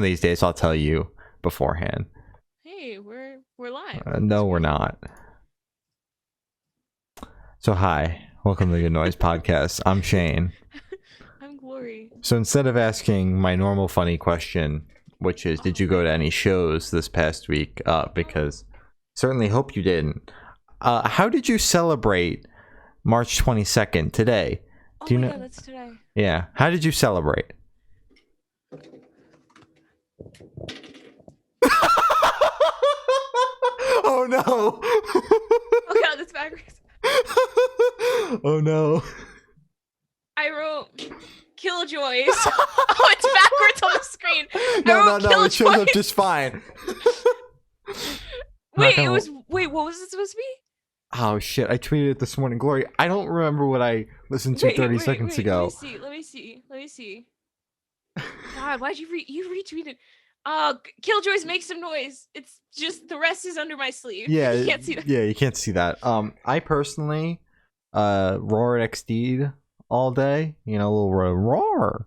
these days I'll tell you beforehand. Hey, we're live. No, we're not. So hi, welcome to the Good Noise Podcast. I'm Shane. I'm Glory. So instead of asking my normal funny question, which is, did you go to any shows this past week? Because certainly hope you didn't. How did you celebrate March 22nd today? Do you know? God, that's today. Yeah. How did you celebrate? Oh no! Oh god, that's backwards. Oh no. I wrote Killjoys. Oh, it's backwards on the screen. No, it shows up just fine. Wait, what was it supposed to be? Oh shit, I tweeted it this morning. Glory, I don't remember what I listened to 30 seconds ago. Let me see. God, why'd you retweet it? Killjoys make some noise. It's just the rest is under my sleeve. Yeah, you can't see that. Yeah, you can't see that. I personally roar XD'd all day. You know, a little roar.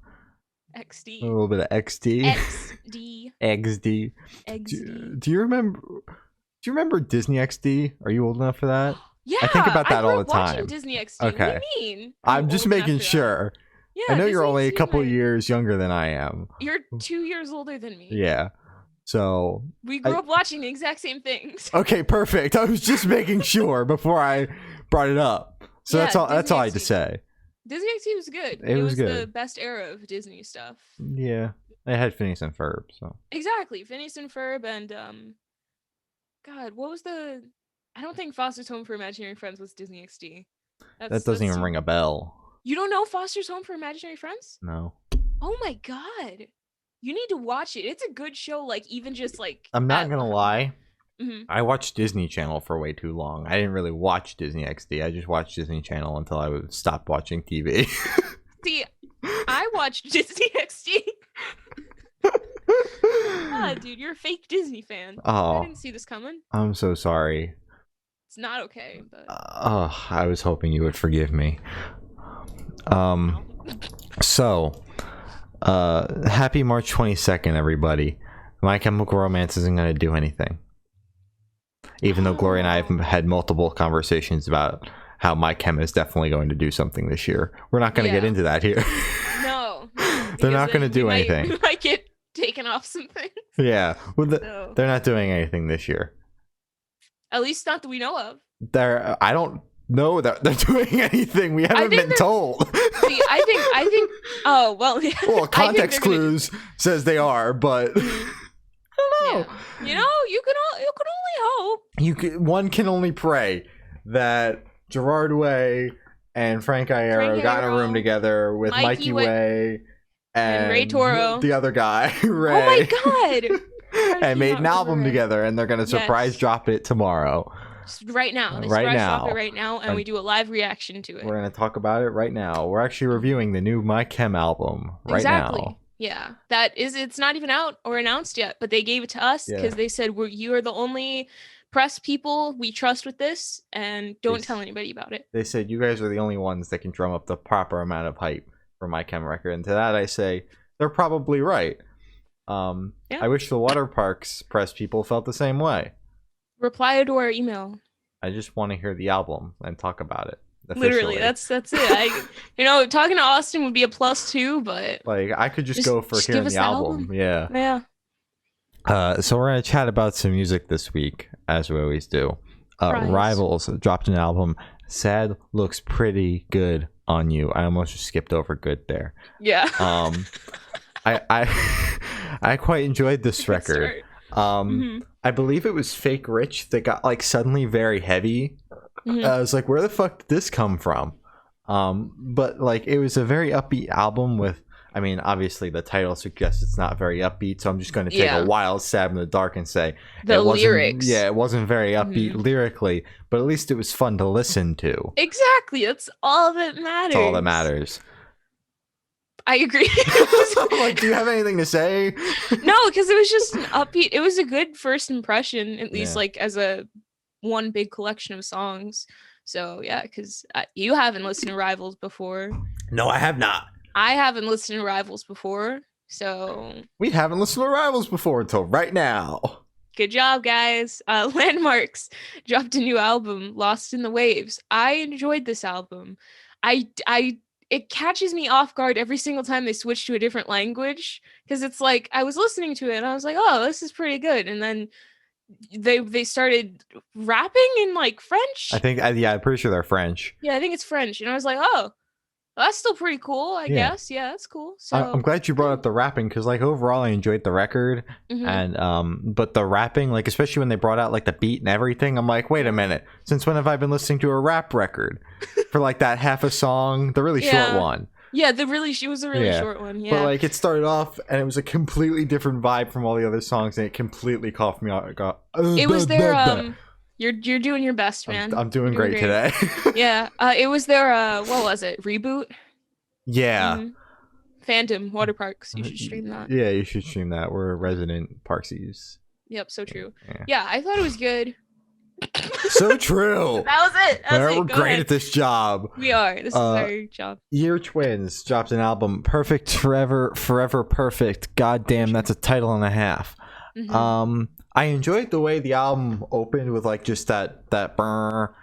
XD. A little bit of XD. XD. XD. XD. Do you remember Disney XD? Are you old enough for that? Yeah, I think about that all the time. Watching Disney XD. Okay. What do you mean? I'm just making sure. Yeah, I know you're only a couple years younger than I am. You're 2 years older than me. Yeah. So we grew up watching the exact same things. Okay, perfect. I was just making sure before I brought it up. So yeah, that's all I had to say. Disney XD was good. It was good. The best era of Disney stuff. Yeah. It had Phineas and Ferb, so. Exactly. Phineas and Ferb and God, what was the I don't think Foster's Home for Imaginary Friends was Disney XD. That doesn't even ring a bell. You don't know Foster's Home for Imaginary Friends? No. Oh my god. You need to watch it. It's a good show, like even just like I'm not gonna lie. Mm-hmm. I watched Disney Channel for way too long. I didn't really watch Disney XD. I just watched Disney Channel until I would stop watching TV. See, I watched Disney XD. Ah, dude, you're a fake Disney fan. Oh, I didn't see this coming. I'm so sorry. It's not okay, but I was hoping you would forgive me. So, happy March 22nd, everybody. My Chemical Romance isn't going to do anything. Even though Gloria and I have had multiple conversations about how My Chem is definitely going to do something this year. We're not going to get into that here. No. They're not going to do anything. We might get taken off something. Yeah. Well, they're not doing anything this year. At least not that we know of. I don't know that they're doing anything. We haven't been told. See, I think. Oh well. Well, context clues says they are, but I don't know. Yeah. You know, you can only hope. One can only pray that Gerard Way and Frank Iero got in a room together with Mikey Way and Ray Toro, the other guy, Ray. Oh my god. And made an album together, and they're gonna surprise drop it tomorrow. Just right now. They right now. Drop it right now, and we do a live reaction to it. We're gonna talk about it right now. We're actually reviewing the new My Chem album right now. Yeah, it's not even out or announced yet, but they gave it to us because they said you are the only press people we trust with this, and don't tell anybody about it. They said you guys are the only ones that can drum up the proper amount of hype for My Chem record, and to that I say they're probably right. I wish the water parks press people felt the same way. Reply to our email. I just want to hear the album and talk about it. Officially. Literally, that's it. Talking to Austin would be a plus too, but like I could just go for hearing the album. Yeah. So we're gonna chat about some music this week, as we always do. Rivals dropped an album. Sad looks pretty good on you. I almost just skipped over good there. Yeah. I quite enjoyed this record. I believe it was Fake Rich that got like suddenly very heavy. I was like, where the fuck did this come from? But like it was a very upbeat album with, I mean, obviously the title suggests it's not very upbeat, so I'm just going to take a wild stab in the dark and say the lyrics. Yeah, it wasn't very upbeat lyrically, but at least it was fun to listen to. Exactly, that's all that matters. That's all that matters. I agree. Like, do you have anything to say? No, because it was just an upbeat. It was a good first impression, at least like as a one big collection of songs. So yeah, because you haven't listened to Rivals before. No, I have not. I haven't listened to Rivals before. So we haven't listened to Rivals before until right now. Good job, guys. Landmvrks dropped a new album, Lost in the Waves. I enjoyed this album. It catches me off guard every single time they switch to a different language, because it's like I was listening to it and I was like, oh, this is pretty good, and then they started rapping in like French. I'm pretty sure they're French. Yeah, I think it's French, and I was like, oh, well, that's still pretty cool, I guess. Yeah, that's cool. So I'm glad you brought up the rapping, because like overall I enjoyed the record, and but the rapping, like especially when they brought out like the beat and everything, I'm like, wait a minute, since when have I been listening to a rap record for like that half a song, the really short one? Yeah, it was a really short one. Yeah, but like it started off and it was a completely different vibe from all the other songs, and it completely caught me off. It was their You're doing your best, man. I'm doing great today. Yeah. It was their what was it? Reboot? Yeah. Phantom Water Parks. You should stream that. Yeah, you should stream that. We're resident Parksies. Yep, so true. Yeah, I thought it was good. So true. That was it. We're great at this job. We are. This is our job. Year Twins dropped an album, Perfect Forever, Forever Perfect. God damn, that's a title and a half. I enjoyed the way the album opened with like just that burr.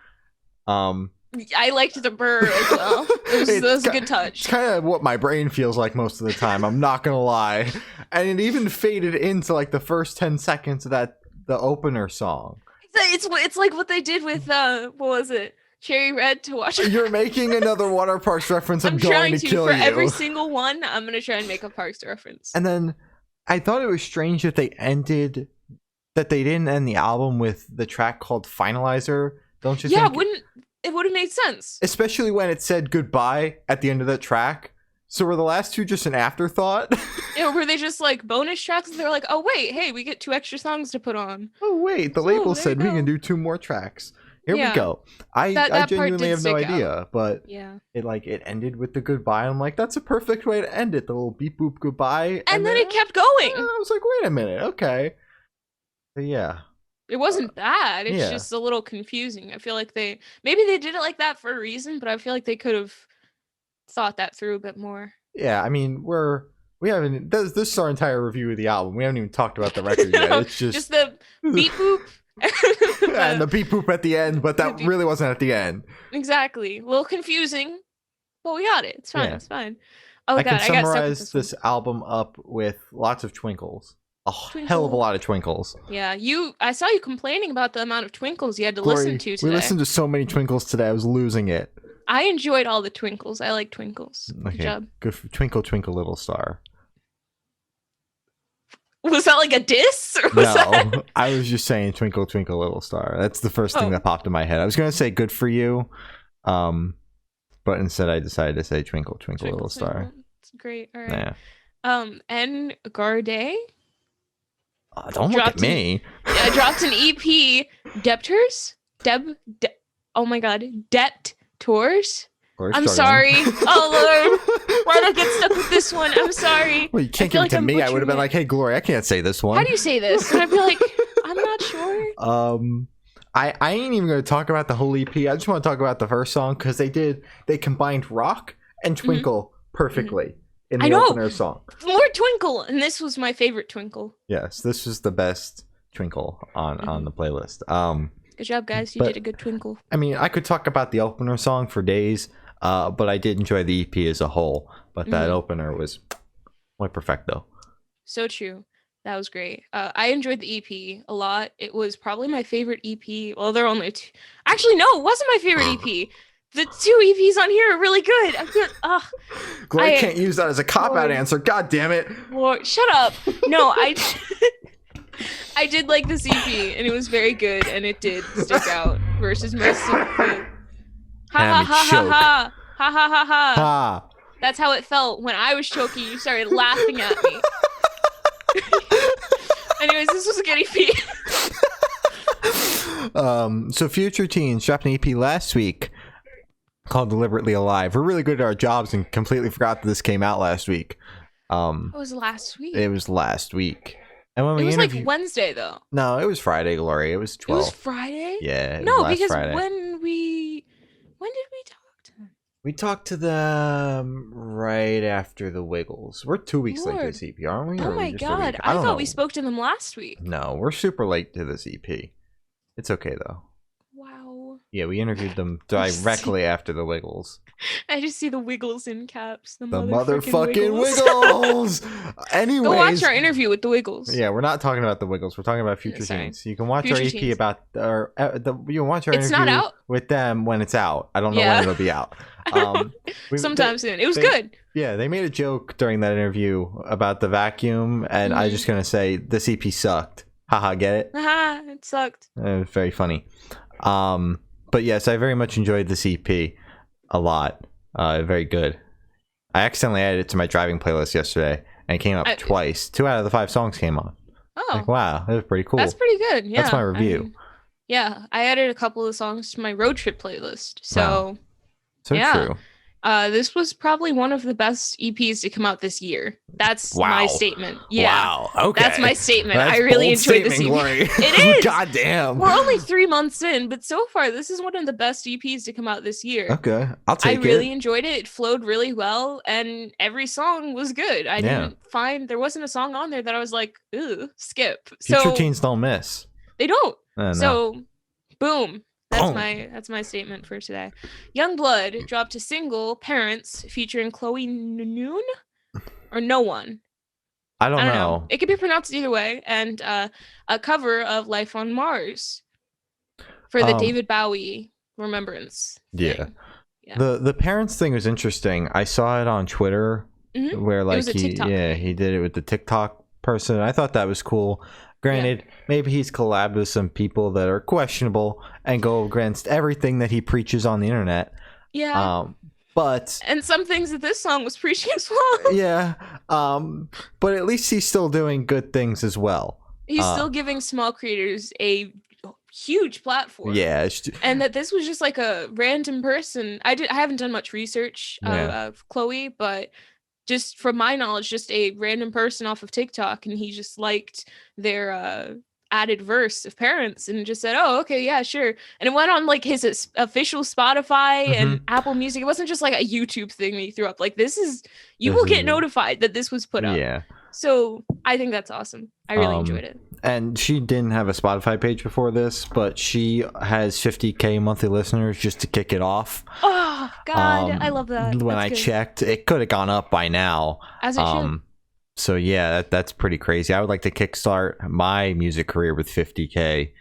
I liked the burr as well. It was a good touch. It's kind of what my brain feels like most of the time. I'm not gonna lie, and it even faded into like the first 10 seconds of the opener song. It's like what they did with what was it? Cherry Red to watch. You're making another Water Parks reference. I'm going to kill you. For every single one, I'm gonna try and make a Parks reference. And then I thought it was strange that they didn't end the album with the track called Finalizer. Don't you think? Yeah, it would have made sense. Especially when it said goodbye at the end of that track. So were the last two just an afterthought? Yeah, were they just like bonus tracks? And they're like, oh wait, hey, we get 2 extra songs to put on. Oh wait, the label said we can do 2 more tracks. Here we go. I genuinely have no idea, but it ended with the goodbye. I'm like, that's a perfect way to end it. The little beep boop goodbye. And then it kept going. I was like, wait a minute, okay. But yeah. It wasn't bad. It's just a little confusing. I feel like maybe they did it like that for a reason, but I feel like they could have thought that through a bit more. Yeah, I mean, we haven't. This is our entire review of the album. We haven't even talked about the record yet. It's just the beep boop. And the beep boop at the end, but that really wasn't at the end. Exactly. A little confusing, but we got it. It's fine. It's fine. Oh God, I can summarize this album up with lots of twinkles. Hell of a lot of twinkles. Yeah, I saw you complaining about the amount of twinkles you had to listen to today. We listened to so many twinkles today. I was losing it. I enjoyed all the twinkles. I like twinkles. Okay. Good job. Good for Twinkle Twinkle Little Star. Was that like a diss? Or no, I was just saying Twinkle Twinkle Little Star. That's the first thing that popped in my head. I was going to say good for you, but instead I decided to say Twinkle Twinkle Little Star. It's great. All right. Yeah. And Garday. Don't look at me. I dropped an EP. Debtors? Oh my god. Debt Tours? I'm sorry. Oh Lord. Why'd I get stuck with this one? I'm sorry. Well, you can't give it to me. I would have been like, hey, Glory, I can't say this one. How do you say this? And I'd be like, I'm not sure. I ain't even going to talk about the whole EP. I just want to talk about the first song, because they combined rock and twinkle perfectly. In the opener song. More twinkle, and this was my favorite twinkle. Yes, this was the best twinkle on the playlist. Good job, guys. You did a good twinkle. I mean, I could talk about the opener song for days, but I did enjoy the EP as a whole. But that opener was muy perfecto. So true. That was great. I enjoyed the EP a lot. It was probably my favorite EP. Well, there are only 2. Actually, no, it wasn't my favorite EP. The 2 EPs on here are really good. I'm good. Glory can't use that as a cop-out answer. God damn it. Lord, shut up. No, I did like this EP, and it was very good, and it did stick out versus most of the... Ha ha ha ha ha. Ha ha ha ha. Ha. That's how it felt when I was choking. You started laughing at me. Anyways, this was a good EP. So Future Teens dropped an EP last week called Deliberately Alive. We're really good at our jobs and completely forgot that this came out last week. It was last week. It was last week. And when it was like Wednesday though. No, it was Friday, Glory. It was 12. It was Friday? Yeah. No, because Friday. when did we talk to him? We talked to them right after the Wiggles. We're 2 weeks late to Lord. this EP, aren't we? Oh Or are we my just a god, week? I don't thought know. we spoke to them last week. No, we're super late to this EP. It's okay though. Wow. Yeah, we interviewed them directly after the Wiggles. I just see the Wiggles in caps. The motherfucking Wiggles! Anyways. Go watch our interview with the Wiggles. Yeah, we're not talking about the Wiggles. We're talking about Future Teens. You can watch Future our EP Teens. about you can watch our It's interview not out? with them when it's out. I don't know when it'll be out. Sometime soon. It was good. Yeah, they made a joke during that interview about the vacuum, and I'm just gonna say this EP sucked. Haha, get it? Haha, it sucked. It was very funny. But yes, I very much enjoyed this EP a lot. Very good. I accidentally added it to my driving playlist yesterday, and it came up twice. 2 out of the 5 songs came on. Oh, like, wow, that was pretty cool. That's pretty good. Yeah, that's my review. I added a couple of songs to my road trip playlist. So, wow. So true. This was probably one of the best EPs to come out this year. That's my statement. Yeah. Wow. Okay. That's my statement. I really enjoyed this EP. It is. God damn. We're only 3 months in, but so far this is one of the best EPs to come out this year. Okay. I'll take it. I really enjoyed it. It flowed really well, and every song was good. I didn't find there wasn't a song on there that I was like, ooh, skip. Future Teens don't miss. They don't. No. So, boom. That's my statement for today. Youngblood dropped a single, Parents, featuring Chloe Noon or No One. I don't know. It could be pronounced either way, and a cover of Life on Mars for the David Bowie remembrance. Yeah. The Parents thing was interesting. I saw it on Twitter where like he did it with the TikTok person. I thought that was cool. Granted, maybe he's collabed with some people that are questionable and go against everything that he preaches on the internet. Yeah. And some things that this song was preaching as well. Yeah. But at least he's still doing good things as well. He's still giving small creators a huge platform. Yeah. And that this was just like a random person. I haven't done much research of Chloe, but just from my knowledge, just a random person off of TikTok, and he just liked their added verse of Parents and just said, oh, okay, yeah, sure. And it went on like his official Spotify and Apple Music. It wasn't just like a YouTube thing that he threw up. Like, you will get notified that this was put up. Yeah. So I think that's awesome. I really enjoyed it. And she didn't have a Spotify page before this, but she has 50K monthly listeners just to kick it off. Oh, God. I love that. When I checked, it could have gone up by now. As it should. So, yeah, that's pretty crazy. I would like to kickstart my music career with 50K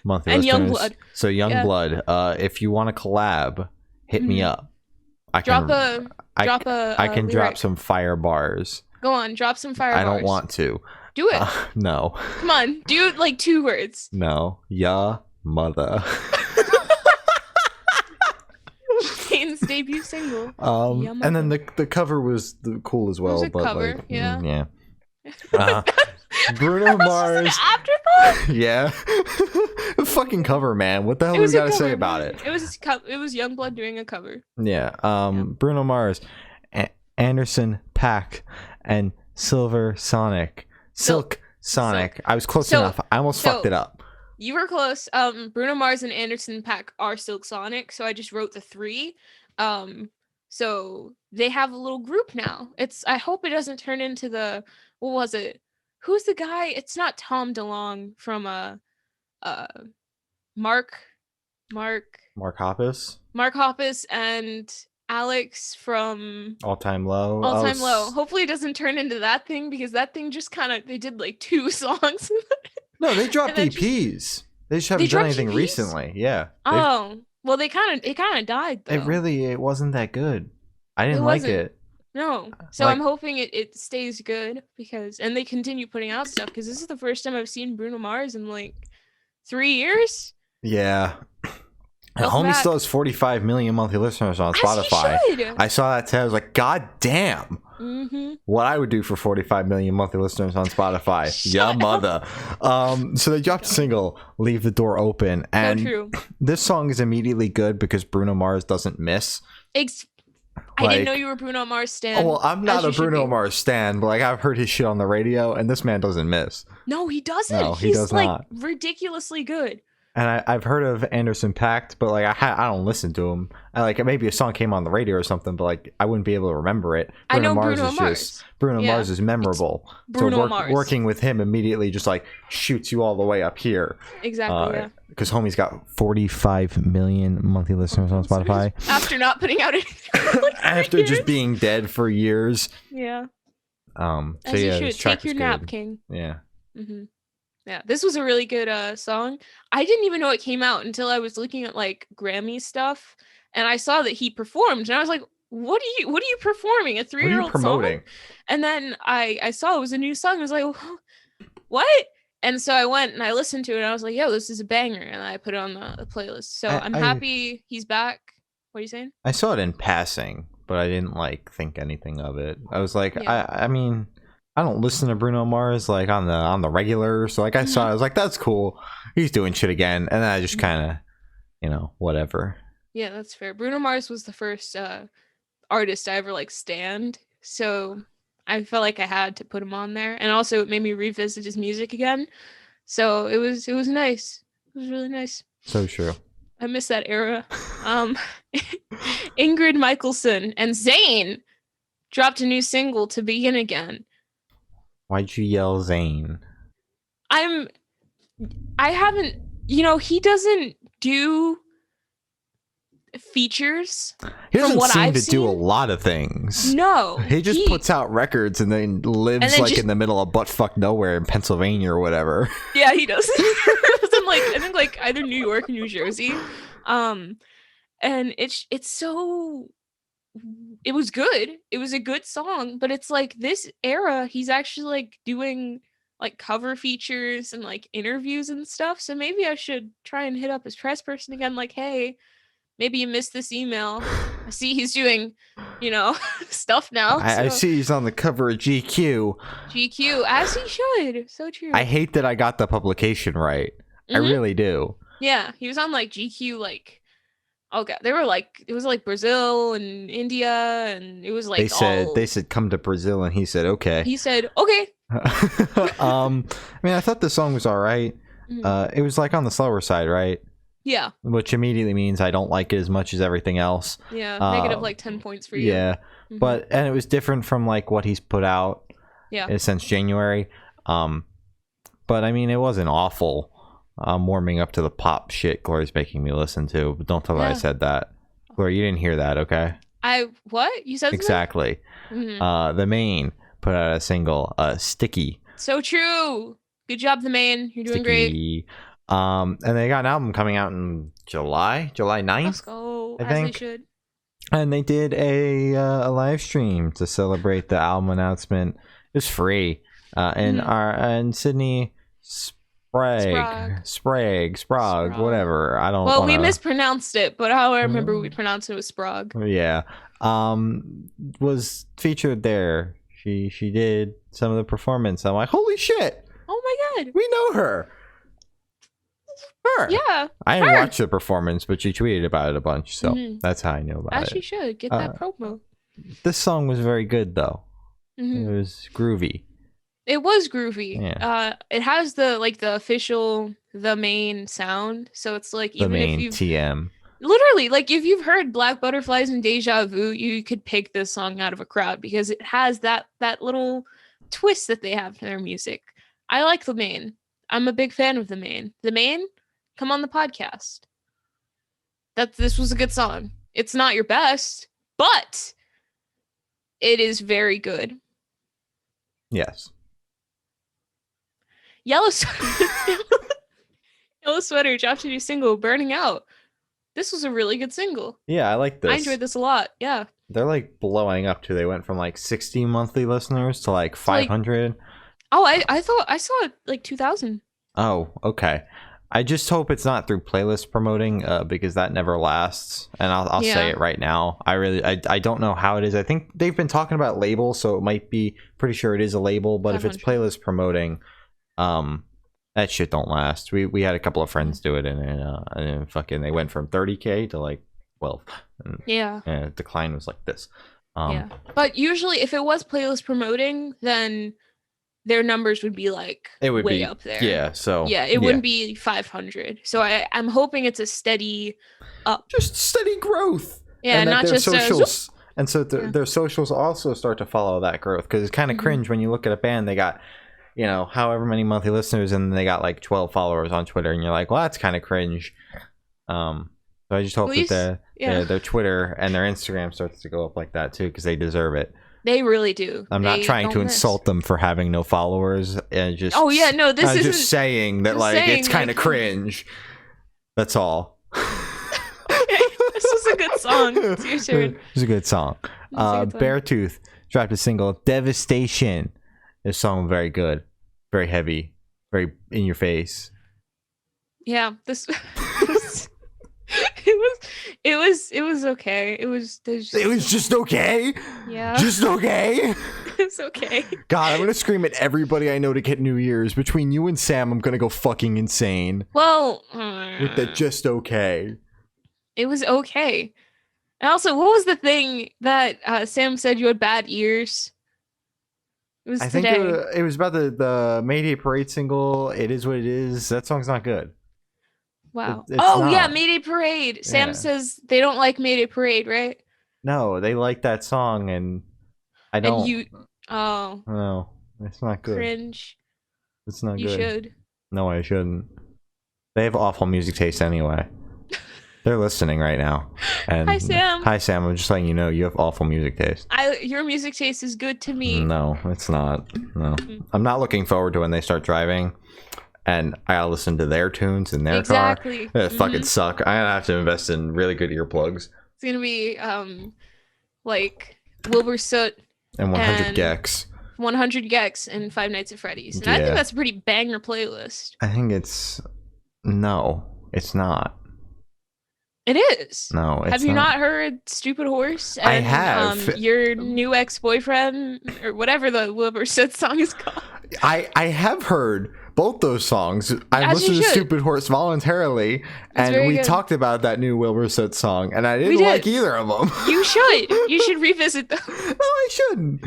monthly and listeners. Youngblood. So, Youngblood, if you want to collab, hit me up. I can drop some fire bars. Go on, drop some fire bars. I don't want to. Do it. No. Come on, do like 2 words. No. Ya mother. Kane's debut single. And then the cover was cool as well. It was a cover, yeah. Bruno Mars. Afterthought? Yeah. Fucking cover, man. What the hell do we gotta say about it? It was Youngblood doing a cover. Yeah. Bruno Mars, Anderson .Paak, and Silk Sonic. I was close enough. I almost fucked it up. You were close. Bruno Mars and Anderson .Paak are Silk Sonic, so I just wrote the 3. So they have a little group now. I hope it doesn't turn into what was it? Who's the guy? It's not Tom DeLonge from Mark Hoppus. Mark Hoppus and Alex from All Time Low. Hopefully it doesn't turn into that thing, because that thing just they did like 2 songs. No, they dropped EPs. They just haven't done anything recently. Yeah. Well, it kind of died though. It wasn't that good. I didn't like it. No. So I'm hoping it stays good, and they continue putting out stuff, because this is the first time I've seen Bruno Mars in like 3 years. Yeah. Homie still has 45 million monthly listeners on Spotify. I saw that today. I was like, God damn. What I would do for 45 million monthly listeners on Spotify. Mother. So they dropped a single, Leave the Door Open. And this song is immediately good because Bruno Mars doesn't miss. I didn't know you were a Bruno Mars stan. Oh, well, I'm not a Bruno Mars stan, but I've heard his shit on the radio, and this man doesn't miss. No, he doesn't. No, he does not. Ridiculously good. and I've heard of Anderson .Paak, but like I don't listen to him. Like maybe a song came on the radio or something, but like I wouldn't be able to remember it. I know Bruno Mars. Bruno Mars is memorable. Bruno Mars. Working with him immediately just like shoots you all the way up here. Exactly. Yeah. Because homie's got 45 million monthly listeners on Spotify. After not putting out anything. After just being dead for years. Yeah. So as yeah, you should. Take your nap, King. Yeah. Mm-hmm. Yeah, this was a really good song. I didn't even know it came out until I was looking at like Grammy stuff, and I saw that he performed, and I was like, "What are you performing? A 3-year-old song?" And then I saw it was a new song. I was like, "What?" And so I went and I listened to it, and I was like, "Yo, this is a banger!" And I put it on the playlist. So I'm happy he's back. What are you saying? I saw it in passing, but I didn't like think anything of it. I was like, yeah. I mean. I don't listen to Bruno Mars like on the regular, so like I saw it, I was like, that's cool. He's doing shit again, and then I just kind of, whatever. Yeah, that's fair. Bruno Mars was the first artist I ever like stanned, so I felt like I had to put him on there, and also it made me revisit his music again. So it was nice. It was really nice. So true. I miss that era. Ingrid Michaelson and Zayn dropped a new single, To Begin Again. Why'd you yell Zayn? I haven't, he doesn't do features. He doesn't seem to do a lot of things. No. He just puts out records and then lives in the middle of buttfuck nowhere in Pennsylvania or whatever. Yeah, he does. He lives in I think like either New York or New Jersey. And it's so... It was good. It was a good song, but it's like this era, he's actually like doing like cover features and like interviews and stuff. So maybe I should try and hit up his press person again. Like, hey, maybe you missed this email. I see he's doing, stuff now. I see he's on the cover of GQ. GQ, as he should. So true. I hate that I got the publication right. Mm-hmm. I really do. Yeah, he was on like GQ like. Oh god, they were like, it was like Brazil and India, and it was like they said come to Brazil, and he said okay. He said okay. I mean, I thought the song was all right. Mm-hmm. It was like on the slower side, right? Yeah. Which immediately means I don't like it as much as everything else. Yeah, negative like 10 points for you. Yeah, mm-hmm. And it was different from like what he's put out. Yeah. Since January. But I mean, it wasn't awful. I'm warming up to the pop shit Glory's making me listen to, but don't tell her I said that. Glory, you didn't hear that, okay? What? You said exactly. Mm-hmm. The Main put out a single, Sticky. So true. Good job, The Main. You're doing great. And they got an album coming out in July 9th. Let's go, I think. As they should. And they did a live stream to celebrate the album announcement. It was free. And Sydney Sprague, whatever. I don't. Well, we mispronounced it, but how I remember we pronounced it was Sprague. Yeah. Was featured there. She did some of the performance. I'm like, holy shit! Oh my god, we know her. Her. Yeah. I didn't watch the performance, but she tweeted about it a bunch, so that's how I knew about it. As she should get that promo. This song was very good, though. Mm-hmm. It was groovy. It was groovy. Yeah. It has the official The Main sound, so it's like the even if you TM. Literally, like if you've heard Black Butterflies and Deja Vu, you could pick this song out of a crowd because it has that little twist that they have to their music. I like The Main. I'm a big fan of The Main. The Main, come on the podcast. This was a good song. It's not your best, but it is very good. Yes. Yellow Sweater dropped a new single, Burning Out. This was a really good single. Yeah, I like this. I enjoyed this a lot. Yeah. They're like blowing up too. They went from like 60 monthly listeners to like 500. I thought I saw it like 2,000. Oh, okay. I just hope it's not through playlist promoting because that never lasts. And I'll say it right now. I don't know how it is. I think they've been talking about labels, so it might be pretty sure it is a label. But 500. If it's playlist promoting, that shit don't last. We had a couple of friends do it, and fucking they went from 30K to like 12. And decline was like this. But usually, if it was playlist promoting, then their numbers would be like it would way be up there. Yeah, so yeah, it wouldn't be 500. So I'm hoping it's a steady up. Just steady growth. Yeah, and not their just socials. And so their socials also start to follow that growth, because it's kind of cringe when you look at a band, they got, you know, however many monthly listeners, and they got like 12 followers on Twitter, and you're like, well, that's kind of cringe. So I just hope that their Twitter and their Instagram starts to go up like that too, because they deserve it. They really do. I'm not trying to insult them for having no followers. And just I'm just saying that it's kind of cringe. That's all. This was a good song. It's your turn. It's a good song. Beartooth dropped a single, Devastation. This song very good, very heavy, very in your face. Yeah, this it was okay. It was just okay. Yeah, just okay. It's okay. God, I'm gonna scream at everybody I know to get New Year's. Between you and Sam, I'm gonna go fucking insane. Well, with the just okay. It was okay. And also, what was the thing that Sam said? You had bad ears. I think it was about the Mayday Parade single. It Is What It Is. That song's not good. Wow. Yeah, Mayday Parade. Sam says they don't like Mayday Parade, right? No, they like that song, and I don't. And you, no, it's not good. Cringe. It's not good. You should. No, I shouldn't. They have awful music taste anyway. They're listening right now. And hi, Sam. Hi, Sam. I'm just letting you know you have awful music taste. Your music taste is good to me. No, it's not. No. I'm not looking forward to when they start driving and I gotta listen to their tunes in their car. It fucking suck. I have to invest in really good earplugs. It's gonna be like Wilbur Soot and 100 Gex. 100 Gex and Five Nights at Freddy's. And I think that's a pretty banger playlist. I think it's not. It is. No, it's Have you not heard Stupid Horse? And, I have. Your New Ex-Boyfriend, or whatever the Wilbur Soot song is called. I have heard both those songs. I listened to Stupid Horse voluntarily, and we talked about that new Wilbur Soot song, and I didn't like either of them. You should. You should revisit them. No, I shouldn't.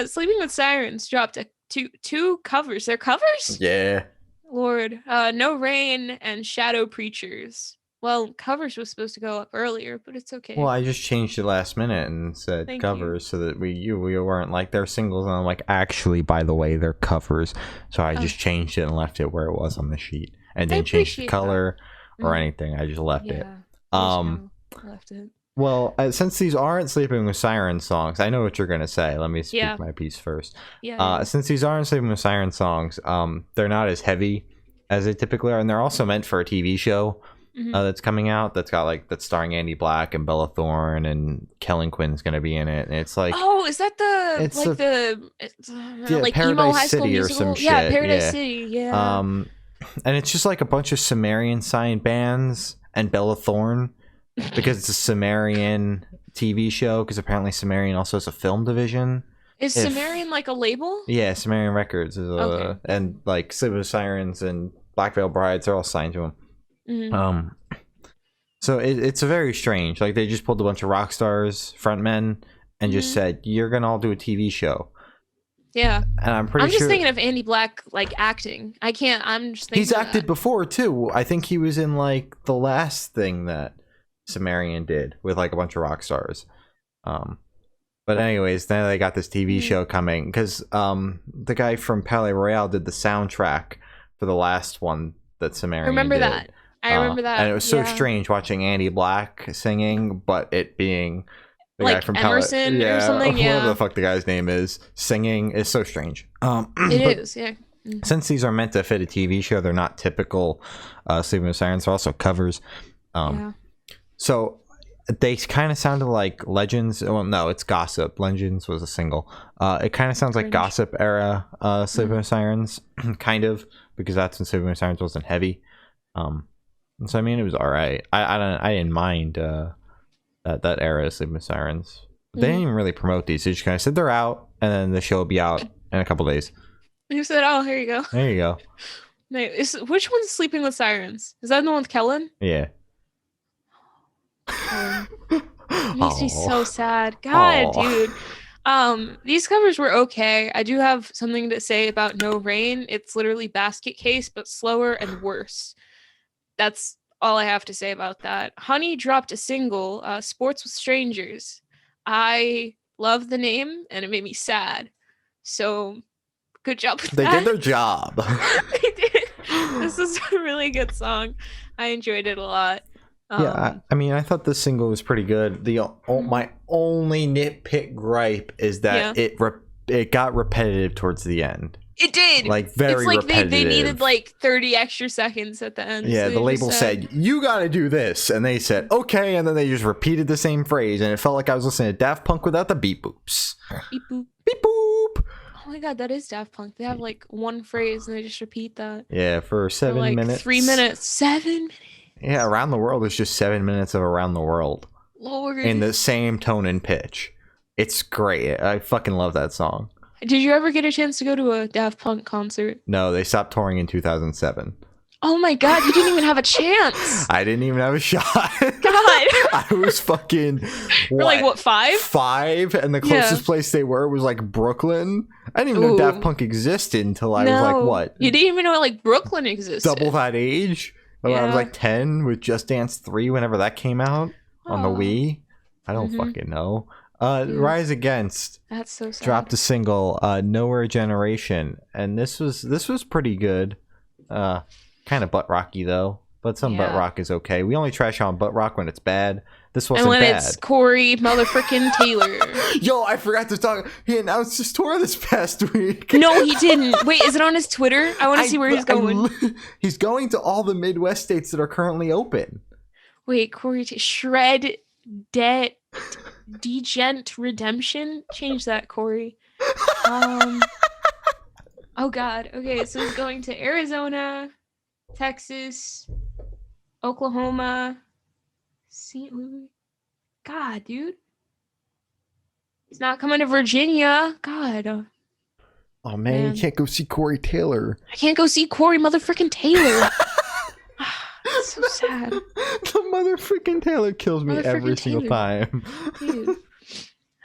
Sleeping with Sirens dropped two covers. They're covers? Yeah. Lord. No Rain and Shadow Preachers. Well, covers was supposed to go up earlier, but it's okay. Well, I just changed it last minute and said covers so that we weren't like they're singles, and I'm like, actually, by the way, they're covers. So I just changed it and left it where it was on the sheet, and didn't change the color or anything. I just left it. Left it. Well, since these aren't Sleeping with Sirens songs, I know what you're gonna say. Let me speak my piece first. Since these aren't Sleeping with Sirens songs, they're not as heavy as they typically are, and they're also meant for a TV show. That's coming out, that's starring Andy Black and Bella Thorne, and Kellen Quinn's gonna be in it, and it's like, is that like Paradise emo high school City musical? or some shit. Yeah, Paradise City. And it's just like a bunch of Sumerian signed bands and Bella Thorne, because it's a Sumerian TV show, because apparently Sumerian also has a film division. Is Sumerian like a label? Yeah, Sumerian Records is and like Sleeping with Sirens and Black Veil Brides are all signed to them. So it's a very strange, like they just pulled a bunch of rock stars frontmen and just said, you're gonna all do a TV show. And I'm just thinking of Andy Black like acting. I'm just thinking he's acted before too. I think he was in like the last thing that Sumerian did with like a bunch of rock stars. But anyways, then they got this TV show coming, because the guy from Palais Royale did the soundtrack for the last one that Sumerian did. I remember that. And it was so strange watching Andy Black singing, but it being the like guy from Emerson or something. Whatever the fuck the guy's name is, singing is so strange. It is. Since these are meant to fit a TV show, they're not typical Sleeping with Sirens. They're also covers. So they kind of sounded like Legends. Well, no, it's Gossip. Legends was a single. It kind of sounds like Gossip era Sleeping with Sirens, kind of, because that's when Sleeping with Sirens wasn't heavy. So I mean, it was all right. I didn't mind that era of Sleeping with Sirens. They didn't even really promote these. They just kind of said they're out, and then the show will be out in a couple days. You said, "Oh, here you go." There you go. Which one's Sleeping with Sirens? Is that the one with Kellen? Yeah. It makes me so sad. God, dude. These covers were okay. I do have something to say about No Rain. It's literally Basket Case, but slower and worse. That's all I have to say about that. Honey dropped a single, Sports with Strangers. I love the name, and it made me sad. So, good job with They that. did their job. They did. This is a really good song. I enjoyed it a lot. Yeah, I mean, I thought this single was pretty good. My only nitpick gripe is that it got repetitive towards the end. It did. Like, very it's like repetitive. They needed like 30 extra seconds at the end. Yeah, so the label said, you gotta do this. And they said, okay. And then they just repeated the same phrase. And it felt like I was listening to Daft Punk without the beep boops. Beep boop. Beep boop. Oh my god, that is Daft Punk. They have like one phrase and they just repeat that. Yeah, for 7 minutes. 3 minutes. 7 minutes. Yeah, Around the World is just 7 minutes of Around the World. Lord. In the same tone and pitch. It's great. I fucking love that song. Did you ever get a chance to go to a Daft Punk concert? No, they stopped touring in 2007. Oh my god, you didn't even have a chance. I didn't even have a shot. God. I was fucking... What, 5? 5, and the closest place they were was like Brooklyn. I didn't even know Daft Punk existed until I was like, what? You didn't even know like Brooklyn existed. Double that age? When I was like 10 with Just Dance 3 whenever that came out on the Wii. I don't fucking know. Rise Against. That's so sad. Dropped a single, Nowhere Generation, and this was pretty good. Kind of butt rocky though, but some butt rock is okay. We only trash on butt rock when it's bad. This wasn't bad. And when it's Corey motherfucking Taylor. Yo, I forgot to talk. He announced his tour this past week. No, he didn't. Wait, is it on his Twitter? I want to see where he's going. He's going to all the Midwest states that are currently open. Wait, Corey Shred Debt Degent Redemption? Change that, Corey. Oh god. Okay, so he's going to Arizona, Texas, Oklahoma, St. Louis. God, dude. He's not coming to Virginia. God. Oh man, you can't go see Corey Taylor. I can't go see Corey motherfucking Taylor. It's so sad. The motherfucking Taylor kills me every single time. Dude.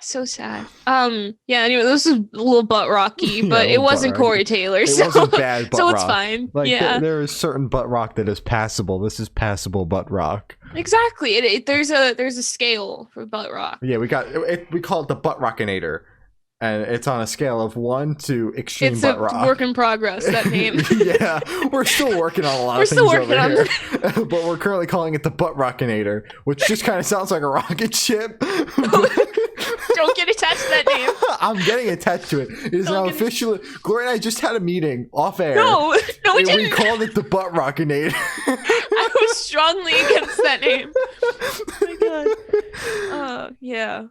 So sad. Yeah, anyway, this is a little butt rocky, but it wasn't Corey Taylor, it so wasn't bad butt so rock. It's fine. Like, yeah, there is certain butt rock that is passable. This is passable butt rock. Exactly. There's a scale for butt rock. Yeah, we call it the butt rockinator. And it's on a scale of 1 to extreme butt rock. It's a work in progress, that name. Yeah, we're still working on a lot of things over here. But we're currently calling it the butt rockinator, which just kind of sounds like a rocket ship. Don't get attached to that name. I'm getting attached to it. It is now officially... Gloria and I just had a meeting off air. No, we didn't. We called it the butt rockinator. I was strongly against that name. Oh my god. Yeah.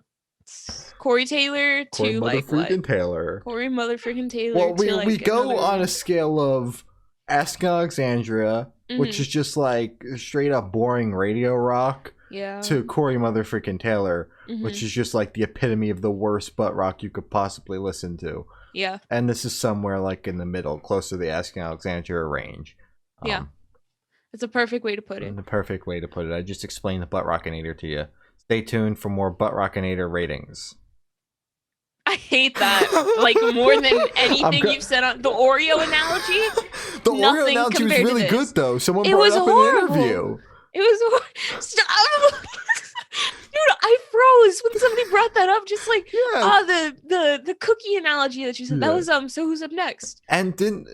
Corey Taylor to Corey like what? Taylor. Corey motherfucking Taylor. Well, we go another... on a scale of Asking Alexandria, which is just like straight up boring radio rock, to Corey motherfucking Taylor, which is just like the epitome of the worst butt rock you could possibly listen to. Yeah. And this is somewhere like in the middle, close to the Asking Alexandria range. Yeah. It's a perfect way to put it. The perfect way to put it. I just explained the butt rockinator to you. Stay tuned for more butt rockinator ratings. I hate that. Like, more than anything you've said on the Oreo analogy. The Oreo analogy was really good, though. Someone brought it up horrible. In an interview. It was stop. Dude, I froze when somebody brought that up. Just like, the cookie analogy that you said. That was So Who's Up Next? And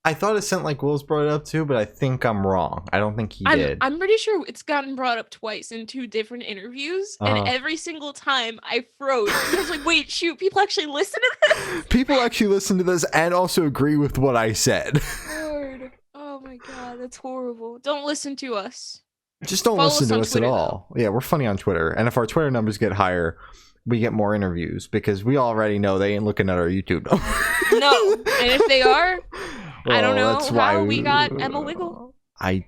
I thought it sounded like Will's brought it up too, but I think I'm wrong. I don't think he did. I'm pretty sure it's gotten brought up twice in 2 different interviews, and every single time I froze. I was like, wait, shoot, people actually listen to this? People actually listen to this and also agree with what I said. Lord. Oh my god, that's horrible. Don't listen to us. Just don't listen to us at all. Yeah, we're funny on Twitter. And if our Twitter numbers get higher, we get more interviews because we already know they ain't looking at our YouTube numbers. No. And if they are... I don't know how we got Emma Wiggle. I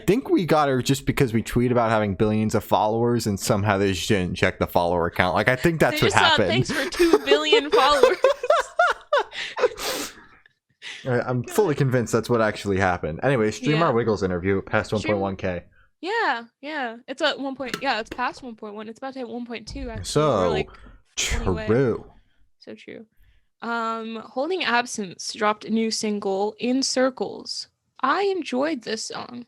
think we got her just because we tweet about having billions of followers and somehow they just didn't check the follower count. Like, I think that's what happened. Thanks for 2 billion followers. I'm fully convinced that's what actually happened. Anyway, stream our Wiggles interview past 1.1K. Yeah. It's at 1. It's past 1.1. It's about to hit 1.2. Actually. So, we're like Anyway, True. so true. Holding Absence dropped a new single, In Circles. I enjoyed this song.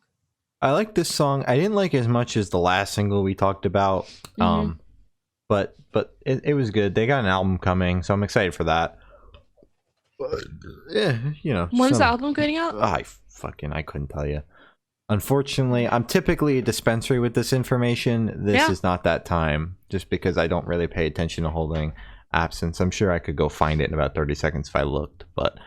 I like this song. I didn't like it as much as the last single we talked about. But it was good. They got an album coming, so I'm excited for that. But, yeah, you know. When's the album getting out? I couldn't tell you. Unfortunately, I'm typically a dispensary with this information. This is not that time, just because I don't really pay attention to Holding Absence. I'm sure I could go find it in about 30 seconds if I looked, but